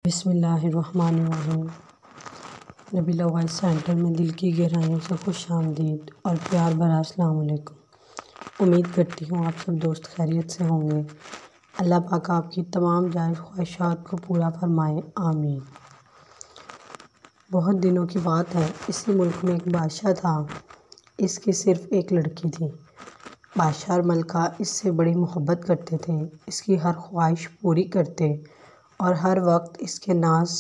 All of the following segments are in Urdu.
بسم اللہ الرحمن الرحیم۔ نبیلہ وائس سینٹر میں دل کی گہرائیوں سے خوش آمدید اور پیار بھرا السلام علیکم۔ امید کرتی ہوں آپ سب دوست خیریت سے ہوں گے۔ اللہ پاک آپ کی تمام جائز خواہشات کو پورا فرمائے، آمین۔ بہت دنوں کی بات ہے، اسی ملک میں ایک بادشاہ تھا۔ اس کی صرف ایک لڑکی تھی۔ بادشاہ اور ملکہ اس سے بڑی محبت کرتے تھے، اس کی ہر خواہش پوری کرتے اور ہر وقت اس کے ناز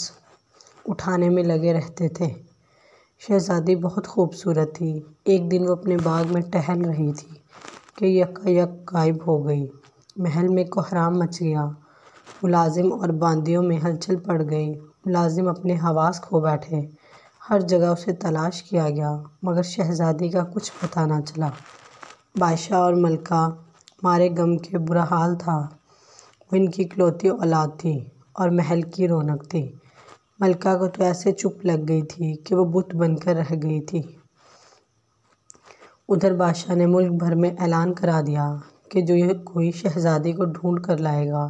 اٹھانے میں لگے رہتے تھے۔ شہزادی بہت خوبصورت تھی۔ ایک دن وہ اپنے باغ میں ٹہل رہی تھی کہ یکا یک غائب ہو گئی۔ محل میں کوہرام مچ گیا۔ ملازم اور باندیوں میں ہلچل پڑ گئی۔ ملازم اپنے حواس کھو بیٹھے۔ ہر جگہ اسے تلاش کیا گیا مگر شہزادی کا کچھ پتہ نہ چلا۔ بادشاہ اور ملکہ مارے غم کے برا حال تھا۔ وہ ان کی اکلوتی اولاد تھی اور محل کی رونق تھی۔ ملکہ کو تو ایسے چپ لگ گئی تھی کہ وہ بت بن کر رہ گئی تھی۔ ادھر بادشاہ نے ملک بھر میں اعلان کرا دیا کہ جو کوئی شہزادی کو ڈھونڈ کر لائے گا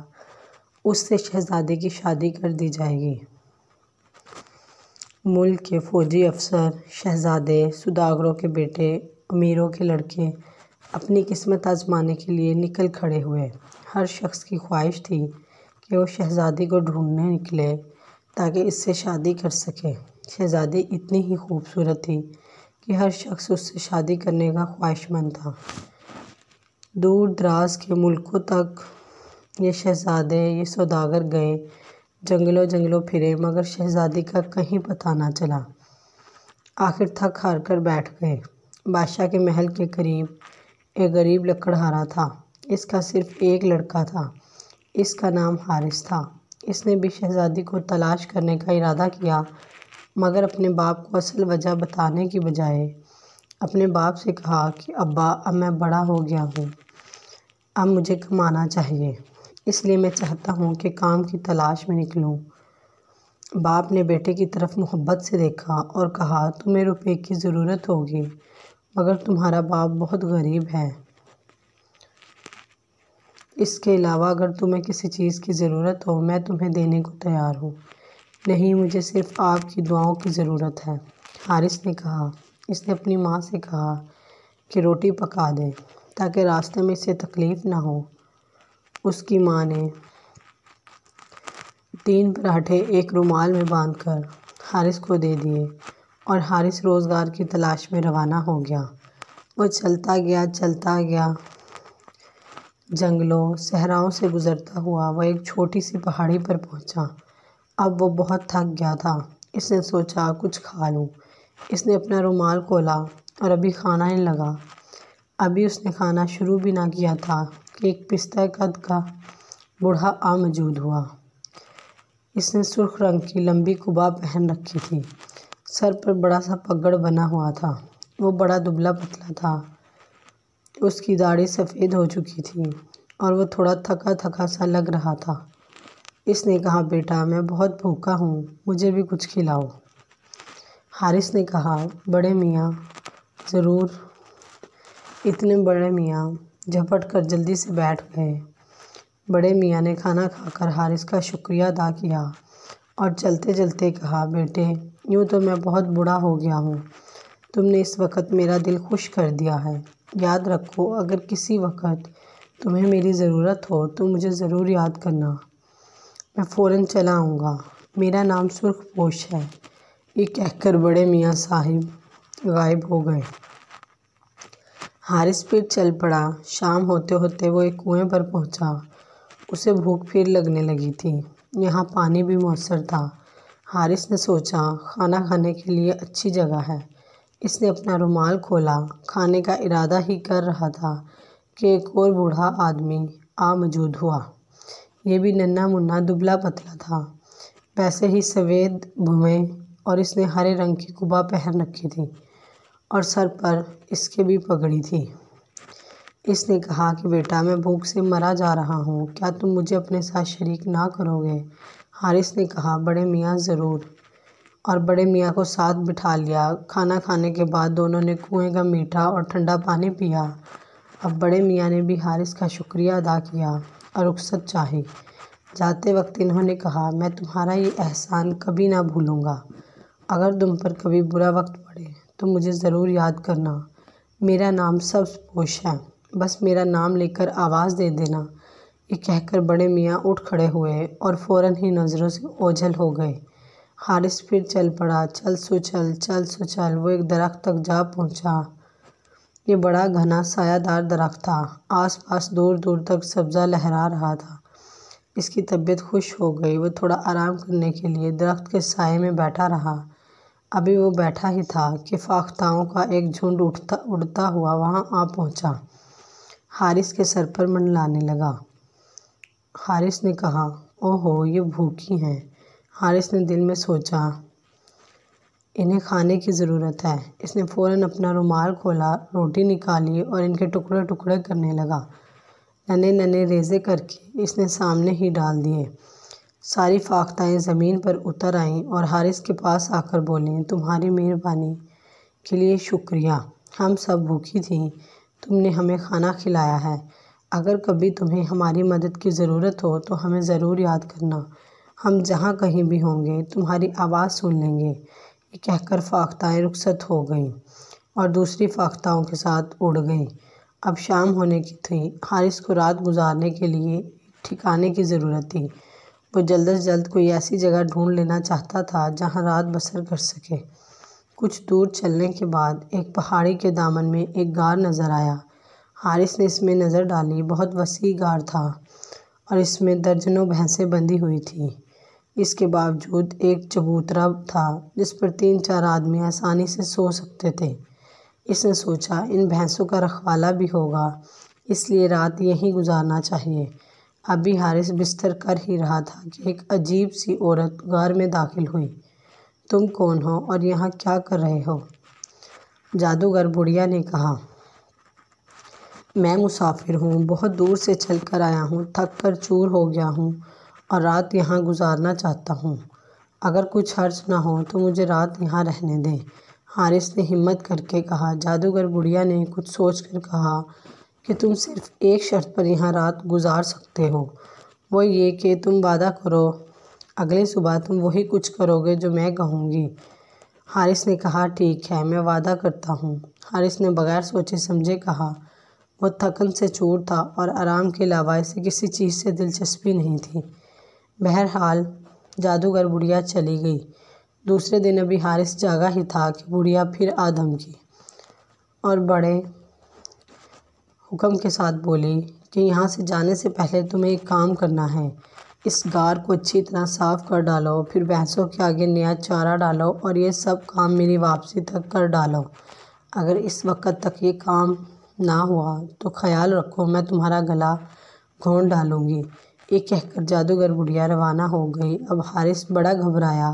اس سے شہزادی کی شادی کر دی جائے گی۔ ملک کے فوجی افسر، شہزادے، سوداگروں کے بیٹے، امیروں کے لڑکے اپنی قسمت آزمانے کے لیے نکل کھڑے ہوئے۔ ہر شخص کی خواہش تھی کہ وہ شہزادی کو ڈھونڈنے نکلے تاکہ اس سے شادی کر سکے۔ شہزادی اتنی ہی خوبصورت تھی کہ ہر شخص اس سے شادی کرنے کا خواہش مند تھا۔ دور دراز کے ملکوں تک یہ شہزادے، یہ سوداگر گئے، جنگلوں پھرے مگر شہزادی کا کہیں پتہ نہ چلا۔ آخر تھک ہار کر بیٹھ گئے۔ بادشاہ کے محل کے قریب ایک غریب لکڑہارا تھا۔ اس کا صرف ایک لڑکا تھا۔ اس کا نام حارث تھا۔ اس نے بھی شہزادی کو تلاش کرنے کا ارادہ کیا مگر اپنے باپ کو اصل وجہ بتانے کی بجائے اپنے باپ سے کہا کہ ابا، اب میں بڑا ہو گیا ہوں، اب مجھے کمانا چاہیے، اس لیے میں چاہتا ہوں کہ کام کی تلاش میں نکلوں۔ باپ نے بیٹے کی طرف محبت سے دیکھا اور کہا، تمہیں روپے کی ضرورت ہوگی مگر تمہارا باپ بہت غریب ہے۔ اس کے علاوہ اگر تمہیں کسی چیز کی ضرورت ہو میں تمہیں دینے کو تیار ہوں۔ نہیں، مجھے صرف آپ کی دعاؤں کی ضرورت ہے۔ حارث نے کہا۔ اس نے اپنی ماں سے کہا کہ روٹی پکا دے تاکہ راستے میں اسے تکلیف نہ ہو۔ اس کی ماں نے 3 پراٹھے ایک رومال میں باندھ کر حارث کو دے دیے اور حارث روزگار کی تلاش میں روانہ ہو گیا۔ وہ چلتا گیا، جنگلوں، صحراؤں سے گزرتا ہوا وہ ایک چھوٹی سی پہاڑی پر پہنچا۔ اب وہ بہت تھک گیا تھا۔ اس نے سوچا کچھ کھا لوں۔ اس نے اپنا رومال کھولا اور ابھی کھانے لگا۔ ابھی اس نے کھانا شروع بھی نہ کیا تھا کہ ایک پستہ قد کا بوڑھا آ موجود ہوا۔ اس نے سرخ رنگ کی لمبی قبا پہن رکھی تھی۔ سر پر بڑا سا پگڑ بنا ہوا تھا۔ وہ بڑا دبلا پتلا تھا۔ اس کی داڑھی سفید ہو چکی تھی اور وہ تھوڑا تھکا تھکا سا لگ رہا تھا۔ اس نے کہا، بیٹا، میں بہت بھوکا ہوں، مجھے بھی کچھ کھلاؤ۔ حارث نے کہا، بڑے میاں، ضرور۔ اتنے بڑے میاں جھپٹ کر جلدی سے بیٹھ گئے۔ بڑے میاں نے کھانا کھا کر حارث کا شکریہ ادا کیا اور چلتے چلتے کہا، بیٹے، یوں تو میں بہت بوڑھا ہو گیا ہوں، تم نے اس وقت میرا دل خوش کر دیا ہے۔ یاد رکھو، اگر کسی وقت تمہیں میری ضرورت ہو تو مجھے ضرور یاد کرنا، میں فوراً چلا آؤں گا۔ میرا نام سرخ پوش ہے۔ یہ کہہ کر بڑے میاں صاحب غائب ہو گئے۔ حارث پھر چل پڑا۔ شام ہوتے ہوتے وہ ایک کنویں پر پہنچا۔ اسے بھوک پھر لگنے لگی تھی۔ یہاں پانی بھی میسر تھا۔ حارث نے سوچا، کھانا کھانے کے لیے اچھی جگہ ہے۔ اس نے اپنا رومال کھولا، کھانے کا ارادہ ہی کر رہا تھا کہ ایک اور بوڑھا آدمی آ موجود ہوا۔ یہ بھی ننھا منا دبلا پتلا تھا، ویسے ہی سفید بھویں، اور اس نے ہرے رنگ کی قبا پہن رکھی تھی اور سر پر اس کے بھی پگڑی تھی۔ اس نے کہا کہ بیٹا، میں بھوک سے مرا جا رہا ہوں، کیا تم مجھے اپنے ساتھ شریک نہ کرو گے؟ حارث نے کہا، بڑے میاں، ضرور، اور بڑے میاں کو ساتھ بٹھا لیا۔ کھانا کھانے کے بعد دونوں نے کنویں کا میٹھا اور ٹھنڈا پانی پیا۔ اب بڑے میاں نے بھی حارث کا شکریہ ادا کیا اور رخصت چاہی۔ جاتے وقت انہوں نے کہا، میں تمہارا یہ احسان کبھی نہ بھولوں گا۔ اگر تم پر کبھی برا وقت پڑے تو مجھے ضرور یاد کرنا۔ میرا نام سبز پوش ہے، بس میرا نام لے کر آواز دے دینا۔ یہ کہہ کر بڑے میاں اٹھ کھڑے ہوئے اور فوراً ہی نظروں سے اوجھل ہو گئے۔ حارث پھر چل پڑا۔ چل سو چل وہ ایک درخت تک جا پہنچا۔ یہ بڑا گھنا سایہ دار درخت تھا۔ آس پاس دور دور تک سبزہ لہرا رہا تھا۔ اس کی طبیعت خوش ہو گئی۔ وہ تھوڑا آرام کرنے کے لیے درخت کے سائے میں بیٹھا رہا۔ ابھی وہ بیٹھا ہی تھا کہ فاختاؤں کا ایک جھنڈ اڑتا ہوا وہاں آ پہنچا۔ حارث کے سر پر منڈلانے لگا۔ حارث نے کہا، اوہو، یہ بھوکی ہیں۔ حارث نے دل میں سوچا، انہیں کھانے کی ضرورت ہے۔ اس نے فوراً اپنا رومال کھولا، روٹی نکالی اور ان کے ٹکڑے ٹکڑے کرنے لگا۔ ننھے ننھے ریزے کر کے اس نے سامنے ہی ڈال دیے۔ ساری فاختائیں زمین پر اتر آئیں اور حارث کے پاس آ کر بولیں، تمہاری مہربانی کے لیے شکریہ۔ ہم سب بھوکی تھیں، تم نے ہمیں کھانا کھلایا ہے۔ اگر کبھی تمہیں ہماری مدد کی ضرورت ہو تو ہمیں ضرور یاد کرنا۔ ہم جہاں کہیں بھی ہوں گے تمہاری آواز سن لیں گے۔ یہ کہہ کر فاختائیں رخصت ہو گئیں اور دوسری فاختاؤں کے ساتھ اڑ گئیں۔ اب شام ہونے کی تھی۔ حارث کو رات گزارنے کے لیے ایک ٹھکانے کی ضرورت تھی۔ وہ جلد از جلد کوئی ایسی جگہ ڈھونڈ لینا چاہتا تھا جہاں رات بسر کر سکے۔ کچھ دور چلنے کے بعد ایک پہاڑی کے دامن میں ایک غار نظر آیا۔ حارث نے اس میں نظر ڈالی۔ بہت وسیع غار تھا اور اس میں درجنوں بھینسیں بندھی ہوئی تھیں۔ اس کے باوجود ایک چبوترا تھا جس پر 3-4 آدمی آسانی سے سو سکتے تھے۔ اس نے سوچا، ان بھینسوں کا رکھوالا بھی ہوگا، اس لیے رات یہیں گزارنا چاہیے۔ ابھی حارث بستر کر ہی رہا تھا کہ ایک عجیب سی عورت غار میں داخل ہوئی۔ تم کون ہو اور یہاں کیا کر رہے ہو؟ جادوگر بڑھیا نے کہا، میں مسافر ہوں، بہت دور سے چل کر آیا ہوں، تھک کر چور ہو گیا ہوں اور رات یہاں گزارنا چاہتا ہوں۔ اگر کچھ حرج نہ ہو تو مجھے رات یہاں رہنے دیں۔ حارث نے ہمت کر کے کہا۔ جادوگر بڑھیا نے کچھ سوچ کر کہا کہ تم صرف ایک شرط پر یہاں رات گزار سکتے ہو، وہ یہ کہ تم وعدہ کرو اگلی صبح تم وہی کچھ کرو گے جو میں کہوں گی۔ حارث نے کہا، ٹھیک ہے، میں وعدہ کرتا ہوں۔ حارث نے بغیر سوچے سمجھے کہا۔ وہ تھکن سے چور تھا اور آرام کے علاوہ اسے کسی چیز سے دلچسپی نہیں تھی۔ بہرحال جادوگر بڑھیا چلی گئی۔ دوسرے دن ابھی حارث جاگا ہی تھا کہ بڑھیا پھر آ دھمکی اور بڑے حکم کے ساتھ بولی کہ یہاں سے جانے سے پہلے تمہیں ایک کام کرنا ہے۔ اس غار کو اچھی طرح صاف کر ڈالو، پھر بھینسوں کے آگے نیا چارہ ڈالو اور یہ سب کام میری واپسی تک کر ڈالو۔ اگر اس وقت تک یہ کام نہ ہوا تو خیال رکھو میں تمہارا گلا گھونٹ ڈالوں گی۔ یہ کہہ کر جادوگر بڑھیا روانہ ہو گئی۔ اب حارث بڑا گھبرایا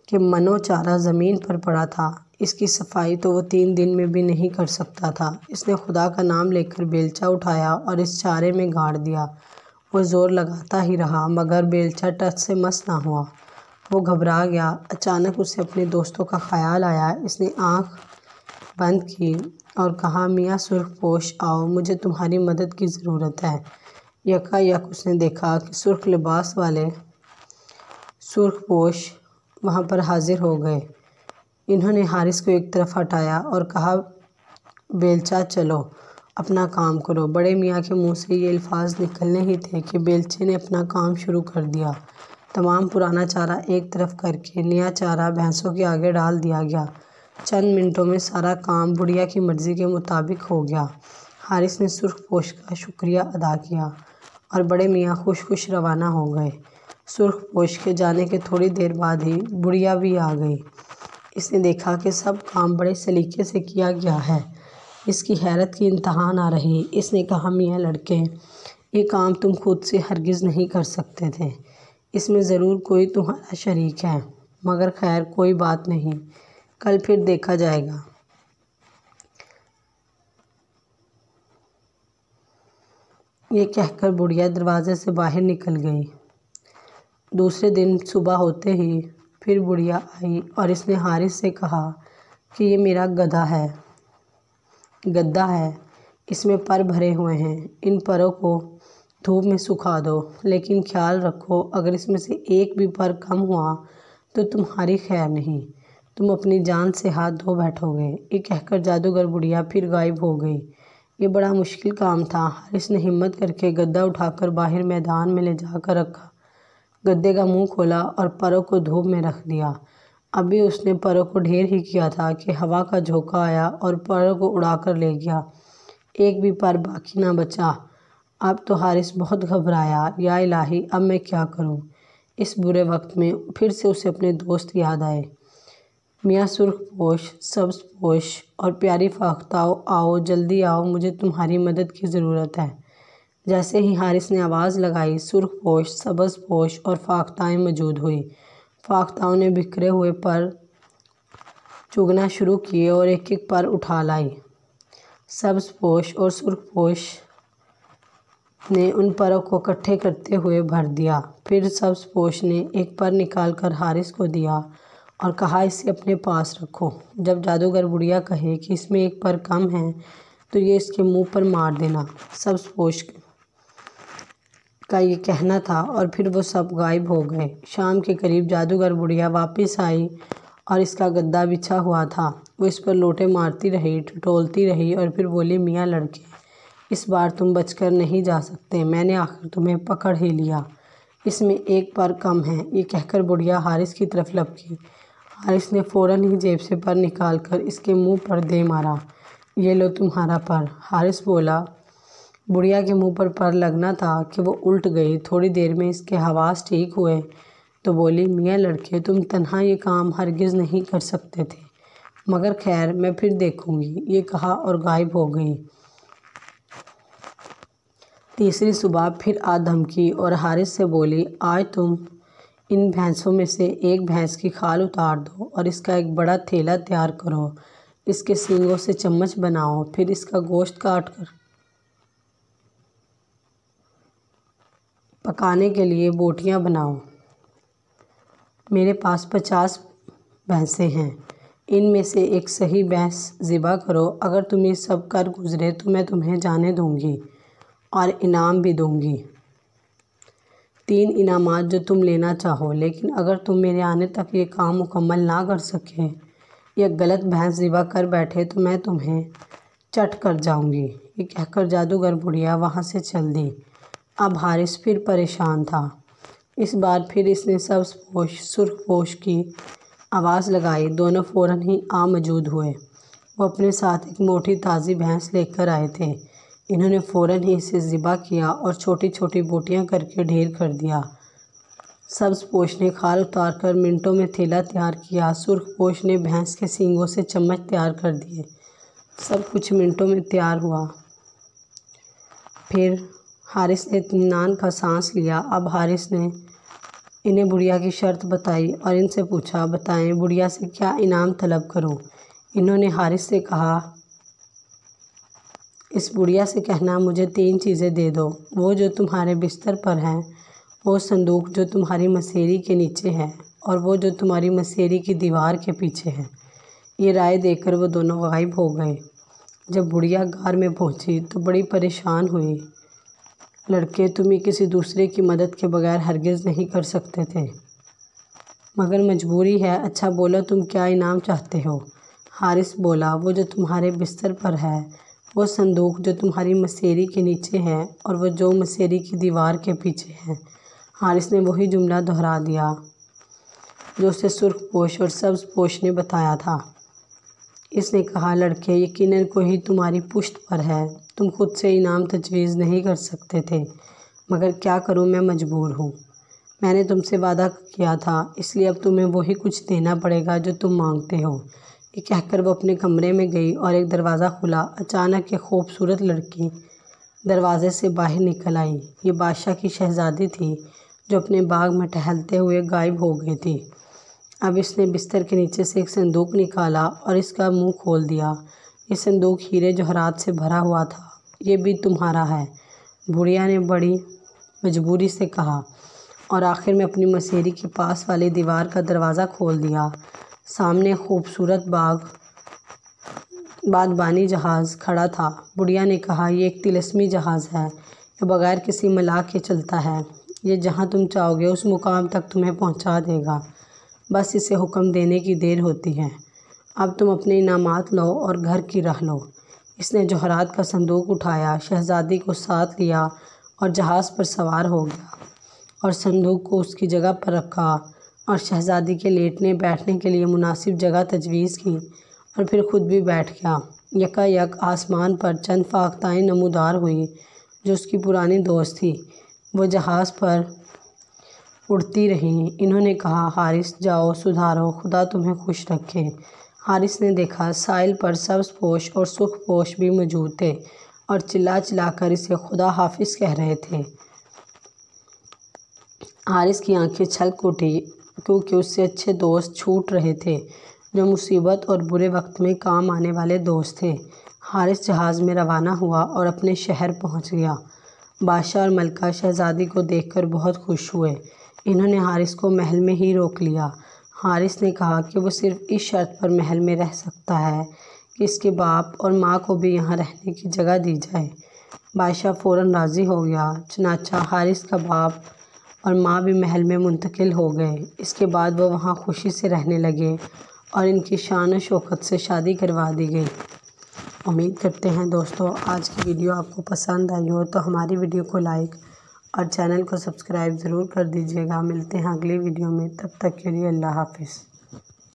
کہ منو چارہ زمین پر پڑا تھا، اس کی صفائی تو وہ 3 دن میں بھی نہیں کر سکتا تھا۔ اس نے خدا کا نام لے کر بیلچہ اٹھایا اور اس چارے میں گاڑ دیا۔ وہ زور لگاتا ہی رہا مگر بیلچہ ٹس سے مس نہ ہوا۔ وہ گھبرا گیا۔ اچانک اسے اپنے دوستوں کا خیال آیا۔ اس نے آنکھ بند کی اور کہا، میاں سرخ پوش، آؤ، مجھے تمہاری مدد کی ضرورت ہے۔ یکا یک اس نے دیکھا کہ سرخ لباس والے سرخ پوش وہاں پر حاضر ہو گئے۔ انہوں نے حارث کو ایک طرف ہٹایا اور کہا، بیلچہ چلو، اپنا کام کرو۔ بڑے میاں کے منہ سے یہ الفاظ نکلنے ہی تھے کہ بیلچے نے اپنا کام شروع کر دیا۔ تمام پرانا چارہ ایک طرف کر کے نیا چارہ بھینسوں کے آگے ڈال دیا گیا۔ چند منٹوں میں سارا کام بڑھیا کی مرضی کے مطابق ہو گیا۔ حارث نے سرخ پوش کا شکریہ ادا کیا اور بڑے میاں خوش خوش روانہ ہو گئے۔ سرخ پوش کے جانے کے تھوڑی دیر بعد ہی بڑھیا بھی آ گئی۔ اس نے دیکھا کہ سب کام بڑے سلیقے سے کیا گیا ہے۔ اس کی حیرت کی انتہا نہ رہی۔ اس نے کہا، میاں لڑکے، یہ کام تم خود سے ہرگز نہیں کر سکتے تھے، اس میں ضرور کوئی تمہارا شریک ہے، مگر خیر کوئی بات نہیں، کل پھر دیکھا جائے گا۔ یہ کہہ کر بڑھیا دروازے سے باہر نکل گئی۔ دوسرے دن صبح ہوتے ہی پھر بڑھیا آئی اور اس نے حارث سے کہا کہ یہ میرا گدھا ہے، اس میں پر بھرے ہوئے ہیں، ان پروں کو دھوپ میں سکھا دو، لیکن خیال رکھو اگر اس میں سے ایک بھی پر کم ہوا تو تمہاری خیر نہیں، تم اپنی جان سے ہاتھ دھو بیٹھو گے۔ یہ کہہ کر جادوگر بڑھیا پھر غائب ہو گئی۔ یہ بڑا مشکل کام تھا۔ حارث نے ہمت کر کے گدا اٹھا کر باہر میدان میں لے جا کر رکھا، گدے کا منہ کھولا اور پروں کو دھوپ میں رکھ دیا۔ ابھی اس نے پروں کو ڈھیر ہی کیا تھا کہ ہوا کا جھونکا آیا اور پروں کو اڑا کر لے گیا۔ ایک بھی پر باقی نہ بچا۔ اب تو حارث بہت گھبرایا۔ یا الہی، اب میں کیا کروں؟ اس برے وقت میں پھر سے اسے اپنے دوست یاد آئے۔ میاں سرخ پوش، سبز پوش اور پیاری فاختاؤ، آؤ جلدی آؤ، مجھے تمہاری مدد کی ضرورت ہے۔ جیسے ہی حارث نے آواز لگائی، سرخ پوش، سبز پوش اور فاختائیں موجود ہوئی۔ فاختاؤں نے بکھرے ہوئے پر چگنا شروع کیے اور ایک ایک پر اٹھا لائی۔ سبز پوش اور سرخ پوش نے ان پروں کو اکٹھے کرتے ہوئے بھر دیا۔ پھر سبز پوش نے ایک پر نکال کر حارث کو دیا اور کہا، اسے اپنے پاس رکھو۔ جب جادوگر بڑھیا کہے کہ اس میں ایک پر کم ہے تو یہ اس کے منہ پر مار دینا۔ سبز پوش کا یہ کہنا تھا اور پھر وہ سب غائب ہو گئے۔ شام کے قریب جادوگر بڑھیا واپس آئی اور اس کا گدا بچھا ہوا تھا۔ وہ اس پر لوٹے مارتی رہی، ٹٹولتی رہی اور پھر بولی، میاں لڑکے، اس بار تم بچ کر نہیں جا سکتے، میں نے آخر تمہیں پکڑ ہی لیا، اس میں ایک پر کم ہے۔ یہ کہہ کر بڑھیا حارث کی طرف لپکی۔ حارث نے فوراً ہی جیب سے پر نکال کر اس کے منہ پر دے مارا۔ یہ لو تمہارا پر۔ حارث بولا۔ بڑھیا کے منہ پر لگنا تھا کہ وہ الٹ گئی۔ تھوڑی دیر میں اس کے حواس ٹھیک ہوئے تو بولی، میاں لڑکے، تم تنہا یہ کام ہرگز نہیں کر سکتے تھے، مگر خیر، میں پھر دیکھوں گی، یہ کہا اور غائب ہو گئی۔ تیسری صبح پھر آ دھمکی اور حارث سے بولی، آج تم ان بھینسوں میں سے ایک بھینس کی کھال اتار دو اور اس کا ایک بڑا تھیلا تیار کرو، اس کے سینگوں سے چمچ بناؤ، پھر اس کا گوشت کاٹ کر پکانے کے لیے بوٹیاں بناؤ۔ میرے پاس 50 بھینسیں ہیں، ان میں سے ایک صحیح بھینس ذبح کرو۔ اگر تم یہ سب کر گزرے تو میں تمہیں جانے دوں گی اور انعام بھی دوں گی، 3 انعامات جو تم لینا چاہو، لیکن اگر تم میرے آنے تک یہ کام مکمل نہ کر سکے یا غلط بھینس ذبح کر بیٹھے تو میں تمہیں چٹ کر جاؤں گی۔ یہ کہہ کر جادوگر بڑھیا وہاں سے چل دی۔ اب حارث پھر پریشان تھا۔ اس بار پھر اس نے سبز پوش، سرخ پوش کی آواز لگائی۔ دونوں فوراً ہی آ موجود ہوئے۔ وہ اپنے ساتھ ایک موٹی تازی بھینس لے کر آئے تھے۔ انہوں نے فوراً ہی اسے ذبح کیا اور چھوٹی چھوٹی بوٹیاں کر کے ڈھیر کر دیا۔ سبز پوش نے کھال اتار کر منٹوں میں تھیلا تیار کیا۔ سرخ پوش نے بھینس کے سینگوں سے چمچ تیار کر دیے۔ سب کچھ منٹوں میں تیار ہوا۔ پھر حارث نے اطمینان کا سانس لیا۔ اب حارث نے انہیں بڑھیا کی شرط بتائی اور ان سے پوچھا، بتائیں بڑھیا سے کیا انعام طلب کروں؟ انہوں نے حارث سے کہا، اس بڑھیا سے کہنا، مجھے 3 چیزیں دے دو، وہ جو تمہارے بستر پر ہے، وہ صندوق جو تمہاری مسیری کے نیچے ہے اور وہ جو تمہاری مسیری کی دیوار کے پیچھے ہے۔ یہ رائے دے کر وہ دونوں غائب ہو گئے۔ جب بڑھیا غار میں پہنچی تو بڑی پریشان ہوئی۔ لڑکے، تم یہ کسی دوسرے کی مدد کے بغیر ہرگز نہیں کر سکتے تھے، مگر مجبوری ہے۔ اچھا بولو، تم کیا انعام چاہتے ہو؟ حارث بولا، وہ جو تمہارے بستر پر ہے، وہ صندوق جو تمہاری مسیری کے نیچے ہے اور وہ جو مسیری کی دیوار کے پیچھے ہے۔ حارث نے وہی جملہ دہرا دیا جو اسے سرخ پوش اور سبز پوش نے بتایا تھا۔ اس نے کہا، لڑکے، یقیناً کوئی تمہاری پشت پر ہے، تم خود سے انعام تجویز نہیں کر سکتے تھے، مگر کیا کروں، میں مجبور ہوں۔ میں نے تم سے وعدہ کیا تھا، اس لیے اب تمہیں وہی کچھ دینا پڑے گا جو تم مانگتے ہو۔ یہ کہہ کر وہ اپنے کمرے میں گئی اور ایک دروازہ کھلا۔ اچانک ایک خوبصورت لڑکی دروازے سے باہر نکل آئی۔ یہ بادشاہ کی شہزادی تھی جو اپنے باغ میں ٹہلتے ہوئے غائب ہو گئی تھی۔ اب اس نے بستر کے نیچے سے ایک صندوق نکالا اور اس کا منہ کھول دیا۔ یہ صندوق ہیرے جواہرات سے بھرا ہوا تھا۔ یہ بھی تمہارا ہے، بڑھیا نے بڑی مجبوری سے کہا، اور آخر میں اپنی مسیری کے پاس والی دیوار کا دروازہ کھول دیا۔ سامنے خوبصورت بادبانی جہاز کھڑا تھا۔ بڑھیا نے کہا، یہ ایک طلسمی جہاز ہے، یہ بغیر کسی ملا کے چلتا ہے، یہ جہاں تم چاہو گے اس مقام تک تمہیں پہنچا دے گا، بس اسے حکم دینے کی دیر ہوتی ہے۔ اب تم اپنے انعامات لو اور گھر کی راہ لو۔ اس نے جوہرات کا صندوق اٹھایا، شہزادی کو ساتھ لیا اور جہاز پر سوار ہو گیا اور صندوق کو اس کی جگہ پر رکھا اور شہزادی کے لیٹنے بیٹھنے کے لیے مناسب جگہ تجویز کی اور پھر خود بھی بیٹھ گیا۔ یکا یک آسمان پر چند فاختائیں نمودار ہوئیں جو اس کی پرانی دوست تھی، وہ جہاز پر اڑتی رہیں۔ انہوں نے کہا، حارث جاؤ سدھارو، خدا تمہیں خوش رکھے۔ حارث نے دیکھا ساحل پر سبز پوش اور سرخ پوش بھی موجود تھے اور چلا چلا کر اسے خدا حافظ کہہ رہے تھے۔ حارث کی آنکھیں چھلک اٹھی کیونکہ اس سے اچھے دوست چھوٹ رہے تھے جو مصیبت اور برے وقت میں کام آنے والے دوست تھے۔ حارث جہاز میں روانہ ہوا اور اپنے شہر پہنچ گیا۔ بادشاہ اور ملکہ شہزادی کو دیکھ کر بہت خوش ہوئے۔ انہوں نے حارث کو محل میں ہی روک لیا۔ حارث نے کہا کہ وہ صرف اس شرط پر محل میں رہ سکتا ہے کہ اس کے باپ اور ماں کو بھی یہاں رہنے کی جگہ دی جائے۔ بادشاہ فوراً راضی ہو گیا، چنانچہ حارث کا باپ اور ماں بھی محل میں منتقل ہو گئے۔ اس کے بعد وہ وہاں خوشی سے رہنے لگے اور ان کی شان و شوکت سے شادی کروا دی گئی۔ امید کرتے ہیں دوستو آج کی ویڈیو آپ کو پسند آئی ہو تو ہماری ویڈیو کو لائک اور چینل کو سبسکرائب ضرور کر دیجیے گا۔ ملتے ہیں اگلی ویڈیو میں، تب تک کے لیے اللہ حافظ۔